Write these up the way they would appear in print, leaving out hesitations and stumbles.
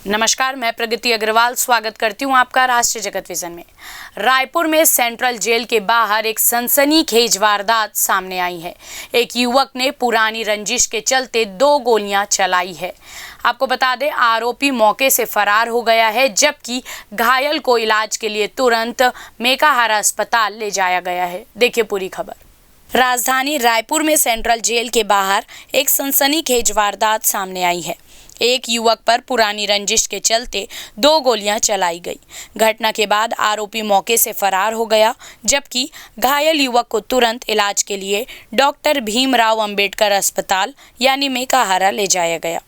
नमस्कार, मैं प्रगति अग्रवाल स्वागत करती हूं आपका राष्ट्रीय जगत विजन में। रायपुर में सेंट्रल जेल के बाहर एक सनसनीखेज वारदात सामने आई है। एक युवक ने पुरानी रंजिश के चलते 2 गोलियां चलाई है। आपको बता दें, आरोपी मौके से फरार हो गया है, जबकि घायल को इलाज के लिए तुरंत मेकाहारा अस्पताल ले जाया गया है। देखिए पूरी खबर। राजधानी रायपुर में सेंट्रल जेल के बाहर एक सनसनीखेज वारदात सामने आई है। एक युवक पर पुरानी रंजिश के चलते 2 गोलियां चलाई गई। घटना के बाद आरोपी मौके से फरार हो गया, जबकि घायल युवक को तुरंत इलाज के लिए डॉक्टर भीमराव अंबेडकर अस्पताल यानी मेकाहारा ले जाया गया।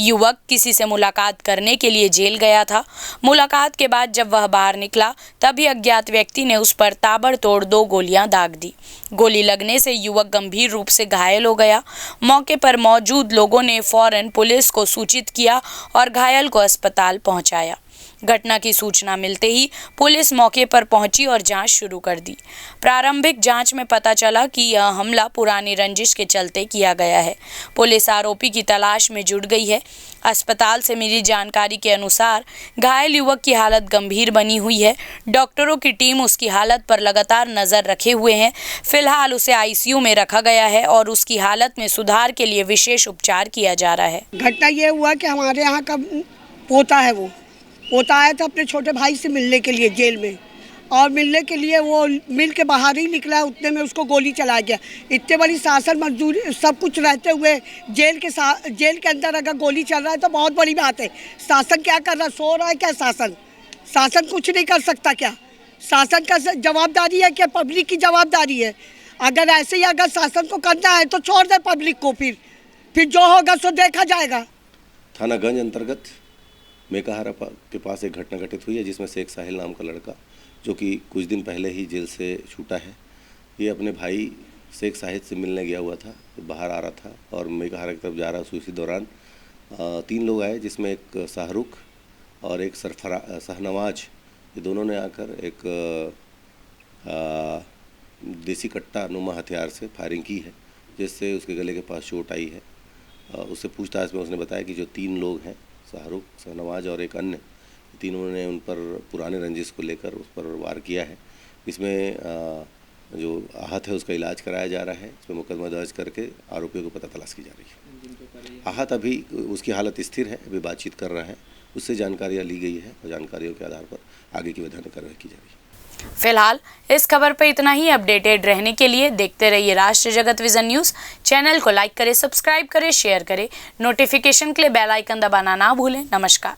युवक किसी से मुलाकात करने के लिए जेल गया था। मुलाकात के बाद जब वह बाहर निकला, तभी अज्ञात व्यक्ति ने उस पर ताबड़तोड़ 2 गोलियां दाग दी। गोली लगने से युवक गंभीर रूप से घायल हो गया। मौके पर मौजूद लोगों ने फौरन पुलिस को सूचित किया और घायल को अस्पताल पहुंचाया। घटना की सूचना मिलते ही पुलिस मौके पर पहुंची और जांच शुरू कर दी। प्रारंभिक जांच में पता चला कि यह हमला पुरानी रंजिश के चलते किया गया है। पुलिस आरोपी की तलाश में जुट गई है। अस्पताल से मिली जानकारी के अनुसार घायल युवक की हालत गंभीर बनी हुई है। डॉक्टरों की टीम उसकी हालत पर लगातार नजर रखे हुए हैं। फिलहाल उसे आईसीयू में रखा गया है और उसकी हालत में सुधार के लिए विशेष उपचार किया जा रहा है। घटना ये हुआ कि हमारे यहाँ का पोता आया था अपने छोटे भाई से मिलने के लिए जेल में, और मिलने के लिए वो मिल के बाहर ही निकला, उतने में उसको गोली चला गया। इतने बड़ी शासन मजदूरी सब कुछ रहते हुए जेल के अंदर अगर गोली चल रहा है तो बहुत बड़ी बात है। शासन क्या कर रहा है? सो रहा है क्या? शासन कुछ नहीं कर सकता क्या? शासन का जवाबदारी है क्या? पब्लिक की जवाबदारी है। अगर ऐसे ही अगर शासन को करना है तो छोड़ दे पब्लिक को, फिर जो होगा सो देखा जाएगा। थानागंज अंतर्गत मेकाहारा के पास एक घटना घटित हुई है, जिसमें शेख साहिल नाम का लड़का, जो कि कुछ दिन पहले ही जेल से छूटा है, ये अपने भाई शेख साहिल से मिलने गया हुआ था। तो बाहर आ रहा था और मेकाहारा की तरफ जा रहा था। उसी दौरान 3 लोग आए, जिसमें एक शाहरुख और एक शहनवाज। ये दोनों ने आकर एक देसी कट्टा नुमा हथियार से फायरिंग की है, जिससे उसके गले के पास चोट आई है। उससे पूछताछ में उसने बताया कि जो 3 लोग हैं, शाहरुख, शहनवाज और एक अन्य, तीनों ने उन पर पुराने रंजिश को लेकर उस पर वार किया है। इसमें जो आहत है उसका इलाज कराया जा रहा है। इसमें मुकदमा दर्ज करके आरोपियों को पता तलाश की जा रही है। आहत अभी उसकी हालत स्थिर है, अभी बातचीत कर रहा है, उससे जानकारियाँ ली गई है और जानकारियों के आधार पर आगे की वैधानिक कार्रवाई की जा रही है। फिलहाल इस खबर पर इतना ही। अपडेटेड रहने के लिए देखते रहिए राष्ट्रीय जगत विजन न्यूज़। चैनल को लाइक करें, सब्सक्राइब करें, शेयर करें। नोटिफिकेशन के लिए बेल आइकन दबाना ना भूलें। नमस्कार।